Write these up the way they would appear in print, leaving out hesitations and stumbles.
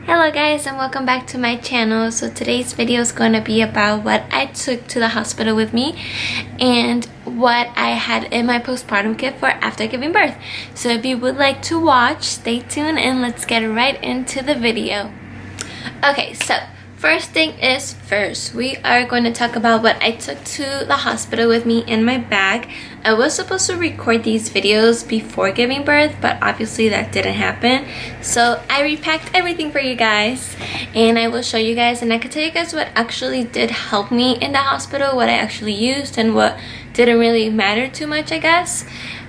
Hello guys, and welcome back to my channel. So today's video is going to be about what I took to the hospital with me and what I had in my postpartum kit for after giving birth. So if you would like to watch, stay tuned and let's get right into the video. Okay, so first thing is first, we are going to talk about what I took to the hospital with me in my bag. I was supposed to record these videos before giving birth, but obviously that didn't happen. So I repacked everything for you guys and I will show you guys, and I can tell you guys what actually did help me in the hospital, what I actually used and what didn't really matter too much, I guess.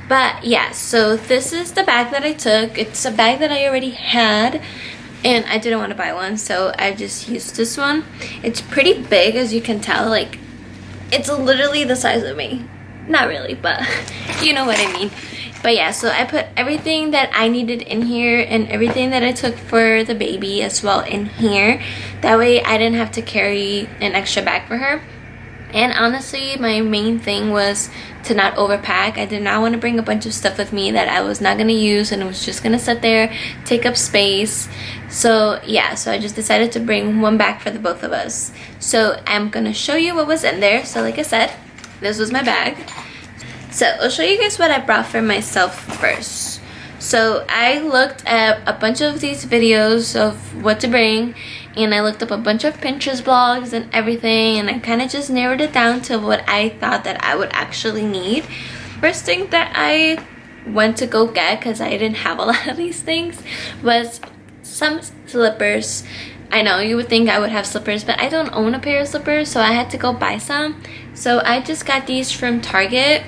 But yeah, so this is the bag that I took. It's a bag that I already had and I didn't want to buy one, so I just used this one. It's pretty big, as you can tell. Like, it's literally the size of me. Not really, but you know what I mean. But yeah, so I put everything that I needed in here and everything that I took for the baby as well in here. That way I didn't have to carry an extra bag for her. And honestly, my main thing was to not overpack. I did not want to bring a bunch of stuff with me that I was not going to use and it was just going to sit there, take up space. So yeah, so I just decided to bring one bag for the both of us. So I'm going to show you what was in there. So like I said, this was my bag. So I'll show you guys what I brought for myself first. So I looked at a bunch of these videos of what to bring, and I looked up a bunch of Pinterest blogs and everything, and I kind of just narrowed it down to what I thought that I would actually need. First thing that I went to go get, because I didn't have a lot of these things, was some slippers. I know you would think I would have slippers, but I don't own a pair of slippers, so I had to go buy some. So I just got these from Target.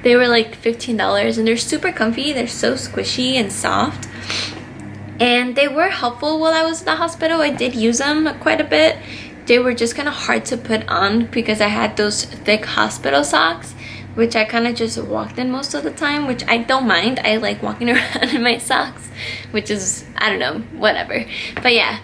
They were like $15 and they're super comfy. They're so squishy and soft. And they were helpful while I was in the hospital. I did use them quite a bit. They were just kind of hard to put on because I had those thick hospital socks, which I kind of just walked in most of the time, which I don't mind. I like walking around in my socks, which is, I don't know, whatever. But yeah.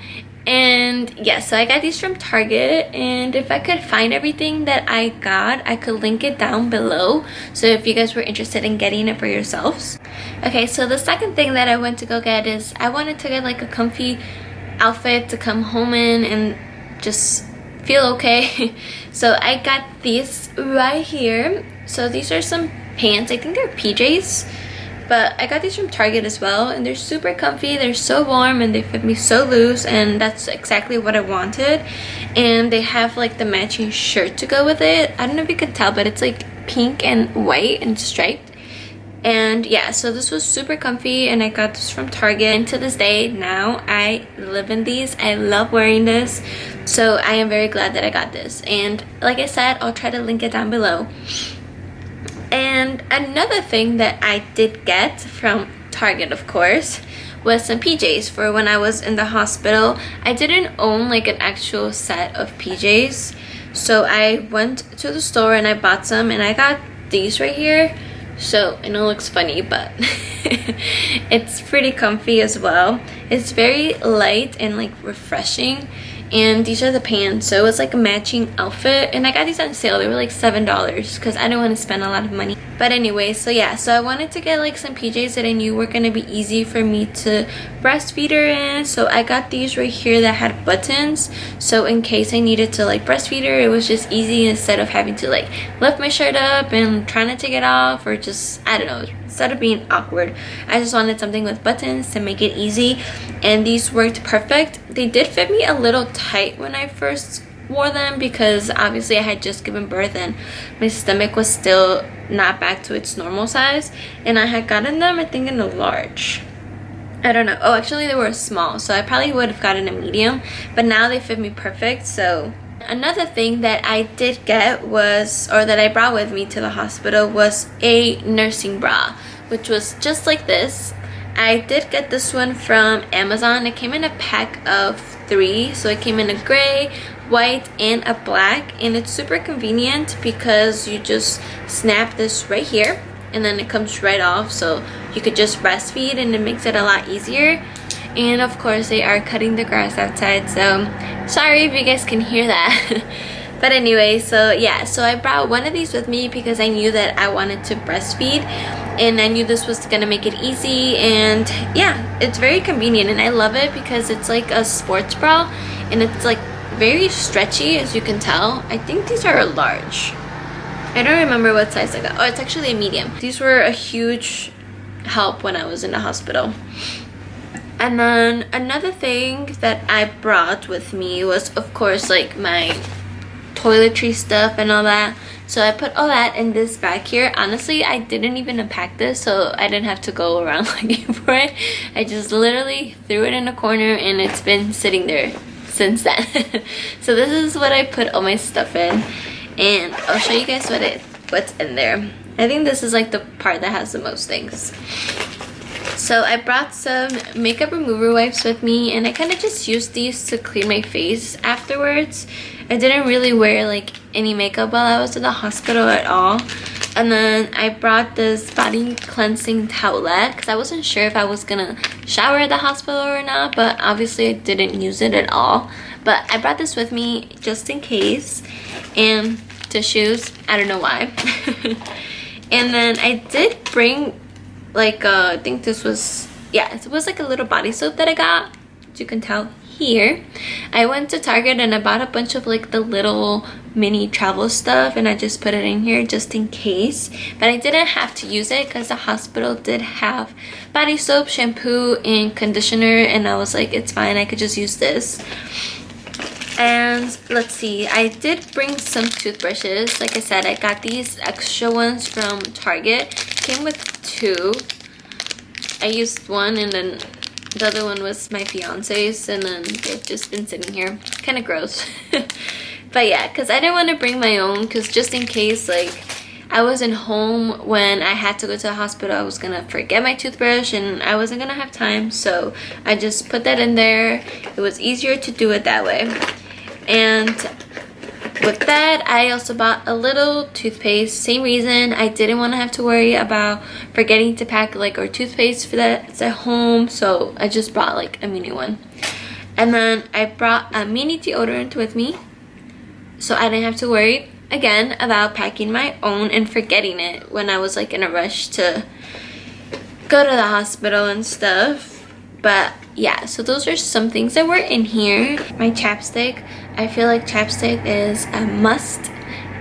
And yeah, so I got these from Target, and if I could find everything that I got, I could link it down below, so if you guys were interested in getting it for yourselves. Okay, so the second thing that I went to go get is I wanted to get like a comfy outfit to come home in and just feel okay. So I got these right here. So these are some pants. I think they're PJs. But I got these from Target as well, and they're super comfy. They're so warm and they fit me so loose, and that's exactly what I wanted. And they have like the matching shirt to go with it. I don't know if you can tell, but it's like pink and white and striped. And yeah, so this was super comfy and I got this from Target. And to this day now, I live in these. I love wearing this. So I am very glad that I got this. And like I said, I'll try to link it down below. And another thing that I did get from Target, of course, was some PJs for when I was in the hospital. I didn't own like an actual set of PJs, so I went to the store and I bought some, and I got these right here. So I know it looks funny, but it's pretty comfy as well. It's very light and like refreshing. And these are the pants, so it's like a matching outfit, and I got these on sale. They were like $7 because I didn't want to spend a lot of money. But anyway, so yeah, so I wanted to get like some PJs that I knew were gonna be easy for me to breastfeed her in. So I got these right here that had buttons, so in case I needed to like breastfeed her, it was just easy instead of having to like lift my shirt up and trying to take it off, or just, I don't know, instead of being awkward. I just wanted something with buttons to make it easy, and these worked perfect. They did fit me a little tight when I first wore them because obviously I had just given birth and my stomach was still not back to its normal size, and I had gotten them, I think, in a large. I don't know. Oh, actually they were small, so I probably would have gotten a medium, but now they fit me perfect. So another thing that I did get was, or that I brought with me to the hospital, was a nursing bra, which was just like this. I did get this one from Amazon. It came in a pack of 3, so it came in a gray, white, and a black, and it's super convenient because you just snap this right here and then it comes right off, so you could just breastfeed and it makes it a lot easier. And of course they are cutting the grass outside, so sorry if you guys can hear that. But anyway, so yeah, so I brought one of these with me because I knew that I wanted to breastfeed, and I knew this was gonna make it easy. And yeah, it's very convenient, and I love it because it's like a sports bra, and it's like very stretchy, as you can tell. I think these are a large. I don't remember what size I got. Oh, it's actually a medium. These were a huge help when I was in the hospital. And then another thing that I brought with me was, of course, like my toiletry stuff and all that. So I put all that in this bag here. Honestly, I didn't even unpack this, so I didn't have to go around looking for it. I just literally threw it in a corner, and it's been sitting there since then. So this is what I put all my stuff in, and I'll show you guys what's in there. I think this is like the part that has the most things. So I brought some makeup remover wipes with me, and I kind of just used these to clean my face afterwards. I didn't really wear like any makeup while I was in the hospital at all. And then I brought this body cleansing towelette because I wasn't sure if I was gonna shower at the hospital or not, but obviously I didn't use it at all. But I brought this with me just in case. And tissues, I don't know why. And then I did bring like I think this was, yeah, it was like a little body soap that I got, as you can tell here. I went to Target and I bought a bunch of like the little mini travel stuff, and I just put it in here just in case. But I didn't have to use it because the hospital did have body soap, shampoo, and conditioner, and I was like, it's fine, I could just use this. And let's see, I did bring some toothbrushes. Like I said, I got these extra ones from Target. Came with two. I used one, and then the other one was my fiance's, and then they've just been sitting here. Kind of gross. But yeah, because I didn't want to bring my own, because just in case like I wasn't home when I had to go to the hospital, I was gonna forget my toothbrush and I wasn't gonna have time, so I just put that in there. It was easier to do it that way. And with that, I also bought a little toothpaste. Same reason, I didn't want to have to worry about forgetting to pack like our toothpaste for that at home, so I just brought like a mini one. And then I brought a mini deodorant with me, so I didn't have to worry again about packing my own and forgetting it when I was like in a rush to go to the hospital and stuff. But yeah, so those are some things that were in here. My chapstick, I feel like chapstick is a must.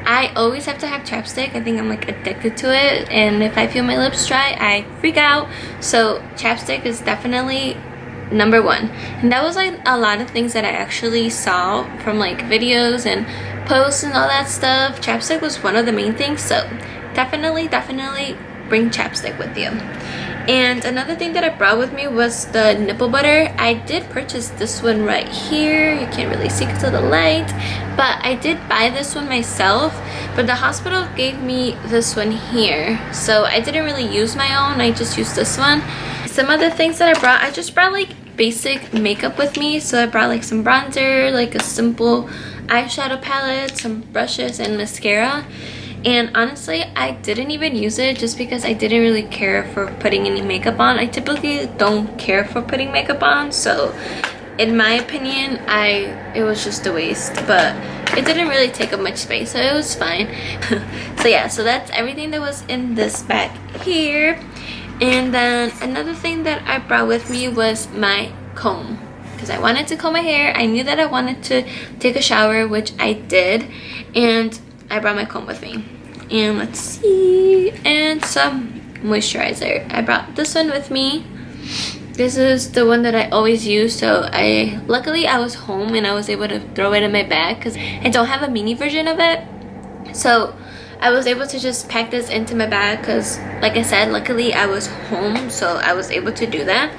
I always have to have chapstick. I think I'm like addicted to it, and if I feel my lips dry, I freak out. So chapstick is definitely number one. And that was like a lot of things that I actually saw from like videos and posts and all that stuff. Chapstick was one of the main things, so definitely bring chapstick with you. And another thing that I brought with me was the nipple butter. I did purchase this one right here. You can't really see because of the light, but I did buy this one myself, but the hospital gave me this one here, so I didn't really use my own. I just used this one. Some other things that I just brought like basic makeup with me. So I brought like some bronzer, like a simple eyeshadow palette, some brushes, and mascara. And honestly, I didn't even use it just because I didn't really care for putting any makeup on. I typically don't care for putting makeup on, so in my opinion, it was just a waste, but it didn't really take up much space, so it was fine. So yeah, so that's everything that was in this bag here. And then another thing that I brought with me was my comb, because I wanted to comb my hair. I knew that I wanted to take a shower, which I did, and I brought my comb with me. And let's see, and some moisturizer. I brought this one with me. This is the one that I always use, so luckily I was home and I was able to throw it in my bag because I don't have a mini version of it, so I was able to just pack this into my bag because, like I said, luckily I was home, so I was able to do that.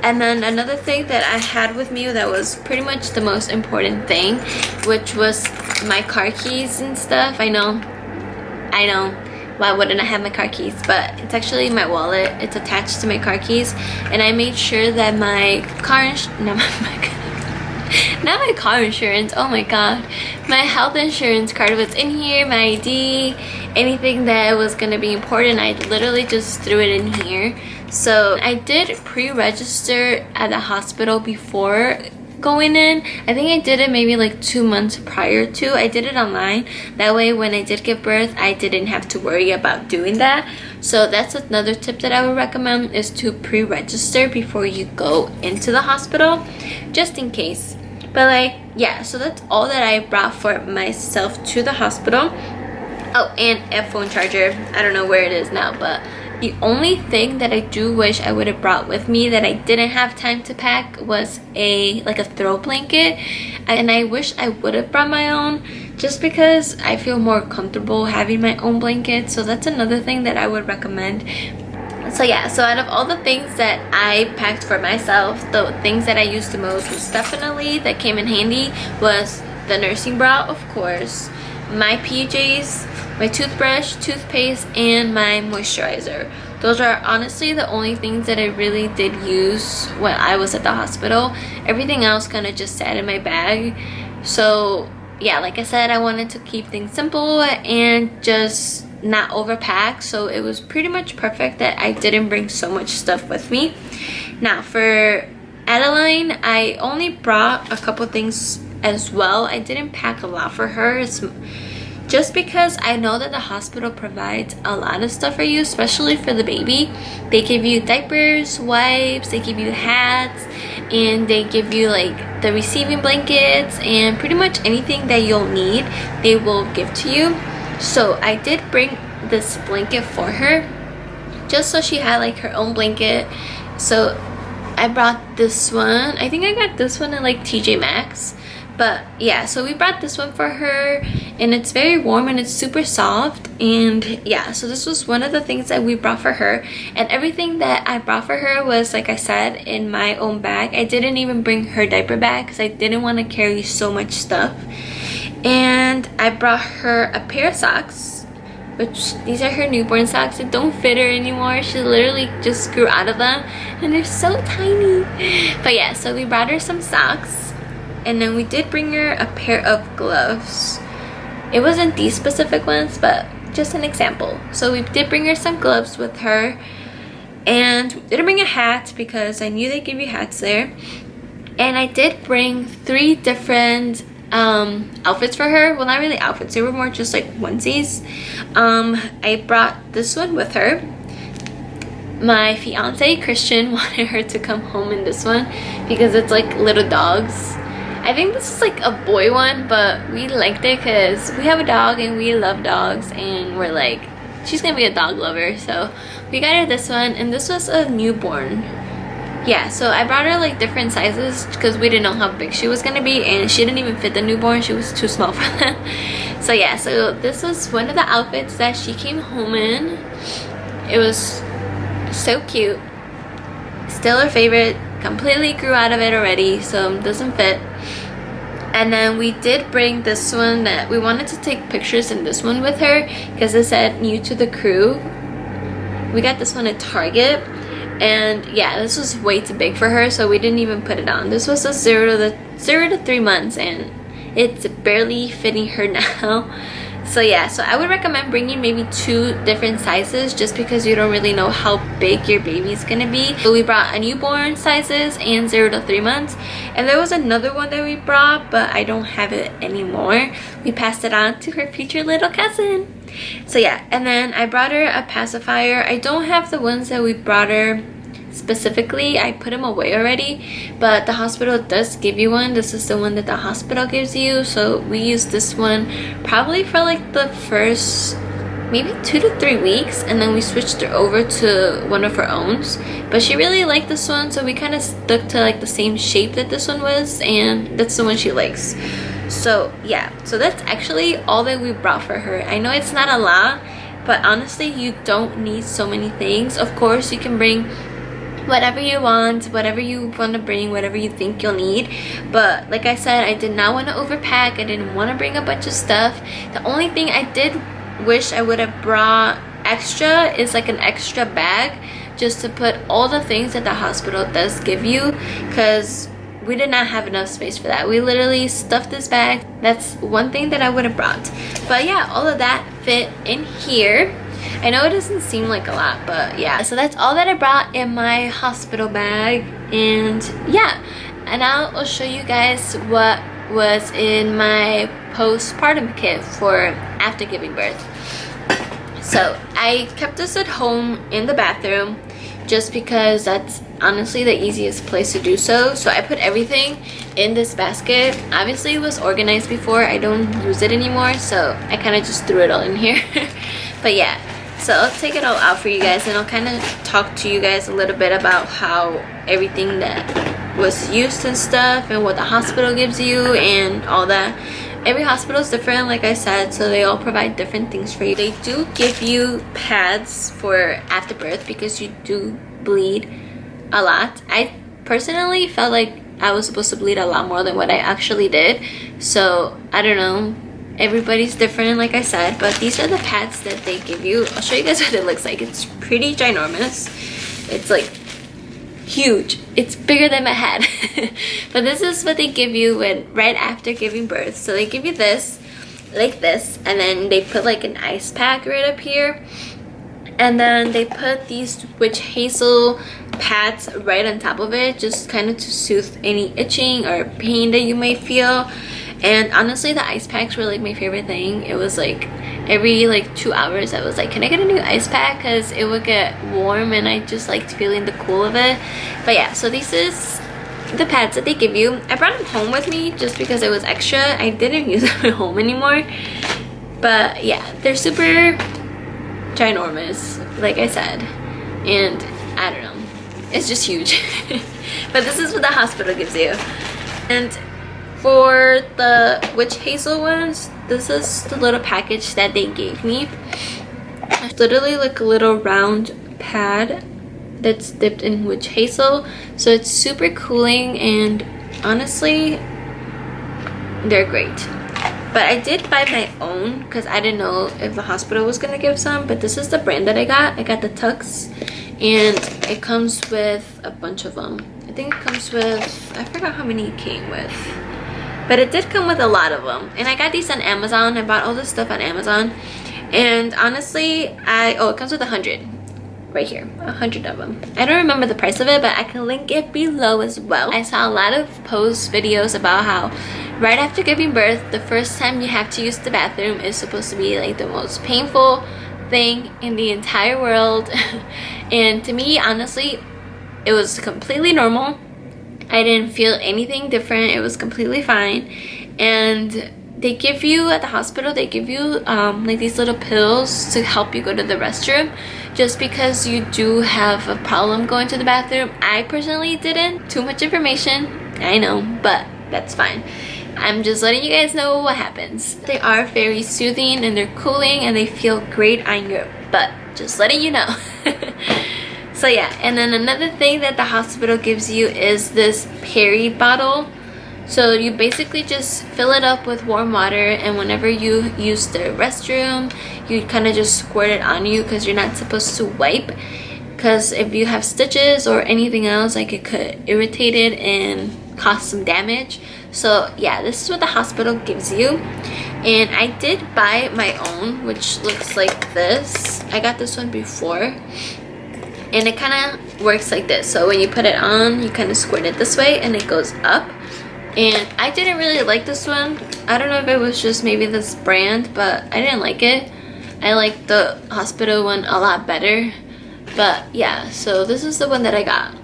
And then another thing that I had with me that was pretty much the most important thing, which was my car keys and stuff. I know, why wouldn't I have my car keys? But it's actually my wallet. It's attached to my car keys, and I made sure that my car not my car insurance, oh my god, my health insurance card was in here, my ID, anything that was gonna be important, I literally just threw it in here. So I did pre-register at the hospital before going in. I think I did it maybe like 2 months prior to. I did it online. That way when I did give birth, I didn't have to worry about doing that. So that's another tip that I would recommend, is to pre-register before you go into the hospital, just in case. But like, yeah, so that's all that I brought for myself to the hospital. Oh, and a phone charger. I don't know where it is now, but the only thing that I do wish I would have brought with me that I didn't have time to pack was a throw blanket. And I wish I would have brought my own, just because I feel more comfortable having my own blanket. So that's another thing that I would recommend. So yeah, so out of all the things that I packed for myself, the things that I used the most was definitely, that came in handy, was the nursing bra, of course, my PJs, my toothbrush, toothpaste, and my moisturizer. Those are honestly the only things that I really did use when I was at the hospital. Everything else kind of just sat in my bag. So yeah, like I said, I wanted to keep things simple and just not overpack, so it was pretty much perfect that I didn't bring so much stuff with me. Now for Adeline, I only brought a couple things as well. I didn't pack a lot for her. It's just because I know that the hospital provides a lot of stuff for you, especially for the baby. They give you diapers, wipes, they give you hats, and they give you like the receiving blankets, and pretty much anything that you'll need they will give to you. So I did bring this blanket for her, just so she had like her own blanket. So I brought this one. I think I got this one at like TJ Maxx. But yeah, so we brought this one for her, and it's very warm and it's super soft. And yeah, so this was one of the things that we brought for her. And everything that I brought for her was, like I said, in my own bag. I didn't even bring her diaper bag because I didn't want to carry so much stuff. And I brought her a pair of socks, which these are her newborn socks. It don't fit her anymore. She literally just grew out of them, and they're so tiny. But yeah, so we brought her some socks, and then we did bring her a pair of gloves. It wasn't these specific ones, but just an example. So we did bring her some gloves with her, and we didn't bring a hat because I knew they give you hats there. And I did bring 3 different outfits for her. Well, not really outfits, they were more just like onesies. I brought this one with her. My fiance Christian wanted her to come home in this one because it's like little dogs. I think this is like a boy one, but we liked it because we have a dog and we love dogs, and we're like, she's gonna be a dog lover, so we got her this one. And this was a newborn. Yeah, so I brought her like different sizes because we didn't know how big she was gonna be, and she didn't even fit the newborn. She was too small for that. So yeah, so this was one of the outfits that she came home in. It was so cute. Still her favorite. Completely grew out of it already, so it doesn't fit. And then we did bring this one that we wanted to take pictures in this one with her because it said new to the crew. We got this one at Target. And yeah, this was way too big for her, so we didn't even put it on. This was a 0 to 3 months, and it's barely fitting her now. So yeah, so I would recommend bringing maybe 2 different sizes, just because you don't really know how big your baby's gonna be. So we brought a newborn sizes and 0 to 3 months. And there was another one that we brought, but I don't have it anymore. We passed it on to her future little cousin. So yeah, and then I brought her a pacifier. I don't have the ones that we brought her specifically. I put them away already, but the hospital does give you one. This is the one that the hospital gives you, so we used this one probably for like the first maybe 2 to 3 weeks, and then we switched her over to one of her own. But she really liked this one, so we kind of stuck to like the same shape that this one was, and that's the one she likes. So yeah, so that's actually all that we brought for her. I know it's not a lot, but honestly, you don't need so many things. Of course, you can bring whatever you want, whatever you want to bring, whatever you think you'll need. But like I said, I did not want to overpack. I didn't want to bring a bunch of stuff. The only thing I did wish I would have brought extra is like an extra bag, just to put all the things that the hospital does give you, because we did not have enough space for that. We literally stuffed this bag. That's one thing that I would have brought. But yeah, all of that fit in here. I know it doesn't seem like a lot, but yeah. So that's all that I brought in my hospital bag. And yeah, and I'll show you guys what was in my postpartum kit for after giving birth. So I kept this at home in the bathroom just because that's honestly the easiest place to do so. So I put everything in this basket. Obviously it was organized before, I don't use it anymore, so I kind of just threw it all in here. But yeah, so I'll take it all out for you guys, and I'll kind of talk to you guys a little bit about how everything that was used and stuff, and what the hospital gives you and all that. Every hospital is different, like I said, so they all provide different things for you. They do give you pads for after birth because you do bleed a lot. I personally felt like I was supposed to bleed a lot more than what I actually did, so I don't know, everybody's different, like I said. But these are the pads that they give you. I'll show you guys what it looks like. It's pretty ginormous. It's like huge. It's bigger than my head. But this is what they give you when right after giving birth. So they give you this, like this, and then they put like an ice pack right up here, and then they put these witch hazel pads right on top of it, just kind of to soothe any itching or pain that you might feel. And honestly, the ice packs were like my favorite thing. It was like every like 2 hours I was like, can I get a new ice pack, because it would get warm and I just liked feeling the cool of it. But yeah, so this is the pads that they give you. I brought them home with me just because it was extra. I didn't use them at home anymore, but yeah, they're super ginormous, like I said, and I don't know, it's just huge. But this is what the hospital gives you. And for the witch hazel ones, this is the little package that they gave me. It's literally like a little round pad that's dipped in witch hazel, so it's super cooling, and honestly they're great. But I did buy my own because I didn't know if the hospital was gonna give some. But this is the brand that I got. I got the Tux, and it comes with a bunch of them. I think it comes with, I forgot how many it came with, but it did come with a lot of them. And I got these on Amazon. I bought all this stuff on Amazon, and honestly, it comes with 100 right here, 100 of them. I don't remember the price of it, but I can link it below as well. I saw a lot of post videos about how right after giving birth, the first time you have to use the bathroom is supposed to be like the most painful thing in the entire world. And to me, honestly, it was completely normal. I didn't feel anything different. It was completely fine. And they give you at the hospital, they give you like these little pills to help you go to the restroom, just because you do have a problem going to the bathroom. I personally didn't. Too much information, I know, but that's fine. I'm just letting you guys know what happens. They are very soothing, and they're cooling, and they feel great on your butt. Just letting you know. So yeah, and then another thing that the hospital gives you is this peri bottle. So you basically just fill it up with warm water, and whenever you use the restroom, you kind of just squirt it on you, because you're not supposed to wipe, because if you have stitches or anything else, like it could irritate it and cause some damage. So yeah, this is what the hospital gives you. And I did buy my own, which looks like this. I got this one before, and it kind of works like this. So when you put it on, you kind of squirt it this way and it goes up. And I didn't really like this one. I don't know if it was just maybe this brand, but I didn't like it. I like the hospital one a lot better. But yeah, so this is the one that I got.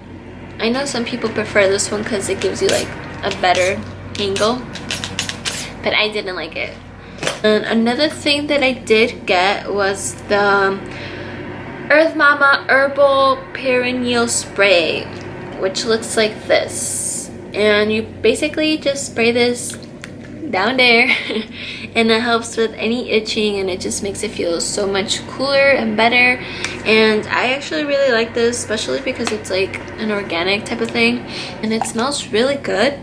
I know some people prefer this one because it gives you like a better angle, but I didn't like it. And another thing that I did get was the Earth Mama Herbal Perineal Spray, which looks like this. And you basically just spray this down there and it helps with any itching, and it just makes it feel so much cooler and better. And I actually really like this, especially because it's like an organic type of thing, and it smells really good.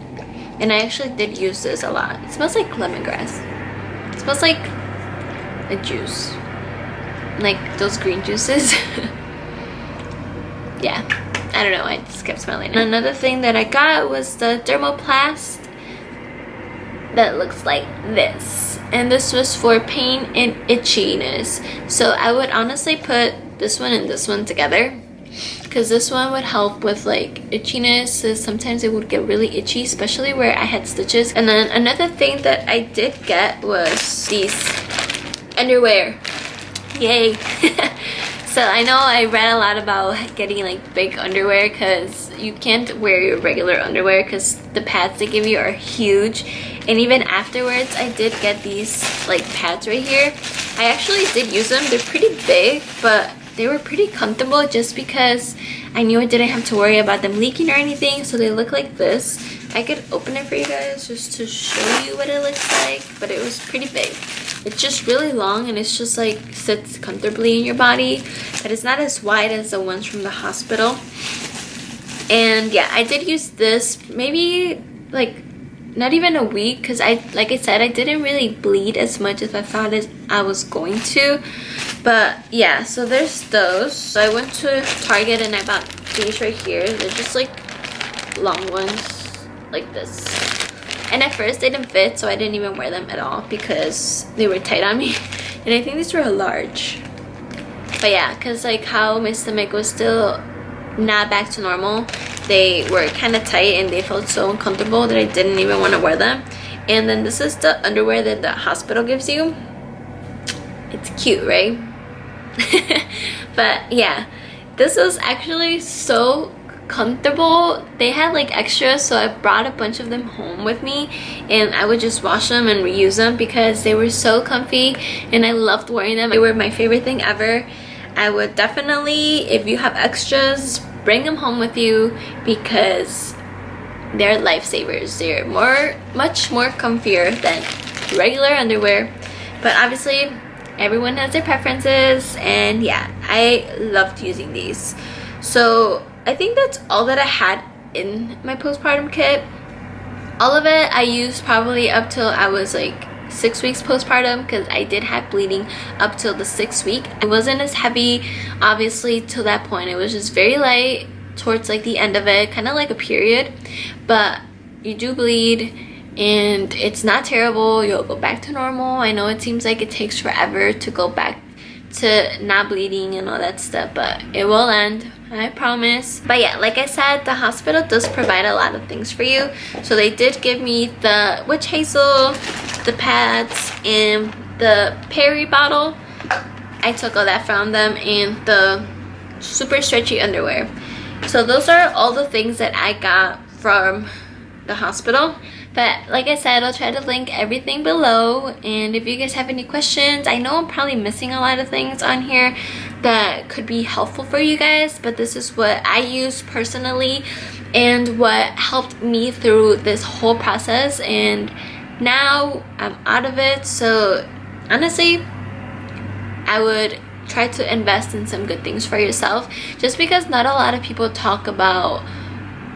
And I actually did use this a lot. It smells like lemongrass. It smells like a juice, like those green juices. Yeah, I don't know, I just kept smelling it. Another thing that I got was the Dermoplast that looks like this, and this was for pain and itchiness. So I would honestly put this one and this one together, because this one would help with like itchiness. So sometimes it would get really itchy, especially where I had stitches. And then another thing that I did get was these underwear. Yay. So I know I read a lot about getting like big underwear because you can't wear your regular underwear because the pads they give you are huge. And even afterwards, I did get these like pads right here. I actually did use them. They're pretty big, but they were pretty comfortable just because I knew I didn't have to worry about them leaking or anything. So they look like this. I could open it for you guys just to show you what it looks like, but it was pretty big. It's just really long and it's just like sits comfortably in your body, but it's not as wide as the ones from the hospital. And yeah, I did use this maybe like not even a week because like I said, I didn't really bleed as much as I thought I was going to. But yeah, so there's those. So I went to Target and I bought these right here. They're just like long ones like this. And at first they didn't fit, so I didn't even wear them at all because they were tight on me. And I think these were a large. But yeah, because like how my stomach was still not back to normal, they were kind of tight and they felt so uncomfortable that I didn't even want to wear them. And then this is the underwear that the hospital gives you. It's cute, right? But yeah, this was actually so comfortable. They had like extras, so I brought a bunch of them home with me and I would just wash them and reuse them because they were so comfy and I loved wearing them. They were my favorite thing ever. I would definitely, if you have extras, bring them home with you because they're lifesavers. They're much more comfier than regular underwear, but obviously everyone has their preferences. And yeah, I loved using these. So I think that's all that I had in my postpartum kit. All of it I used probably up till I was like 6 weeks postpartum because I did have bleeding up till the 6th week. It wasn't as heavy obviously till that point. It was just very light towards like the end of it, kind of like a period, but you do bleed and it's not terrible. You'll go back to normal. I know it seems like it takes forever to go back to not bleeding and all that stuff, but it will end, I promise. But yeah, like I said, the hospital does provide a lot of things for you. So they did give me the witch hazel, the pads, and the Perry bottle. I took all that from them, and the super stretchy underwear. So those are all the things that I got from the hospital. But like I said, I'll try to link everything below. And if you guys have any questions, I know I'm probably missing a lot of things on here that could be helpful for you guys, but this is what I use personally and what helped me through this whole process. And now I'm out of it, so honestly I would try to invest in some good things for yourself, just because not a lot of people talk about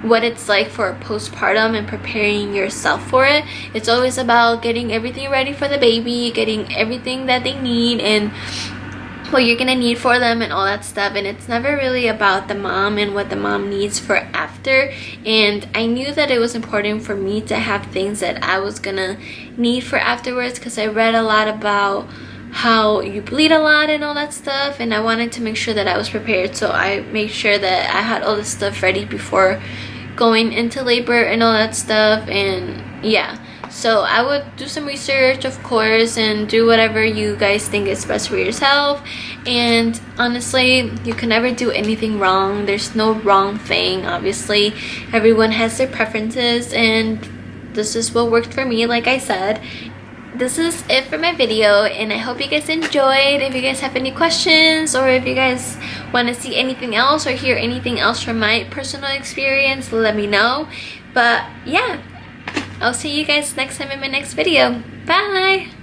what it's like for postpartum and preparing yourself for it. It's always about getting everything ready for the baby, getting everything that they need and what you're gonna need for them and all that stuff, and it's never really about the mom and what the mom needs for after. And I knew that it was important for me to have things that I was gonna need for afterwards, because I read a lot about how you bleed a lot and all that stuff, and I wanted to make sure that I was prepared. So I made sure that I had all this stuff ready before going into labor and all that stuff. And yeah, so I would do some research, of course, and do whatever you guys think is best for yourself. And honestly, you can never do anything wrong. There's no wrong thing. Obviously, everyone has their preferences, and this is what worked for me, like I said. This is it for my video, and I hope you guys enjoyed. If you guys have any questions, or if you guys want to see anything else or hear anything else from my personal experience, let me know. But yeah, I'll see you guys next time in my next video. Bye!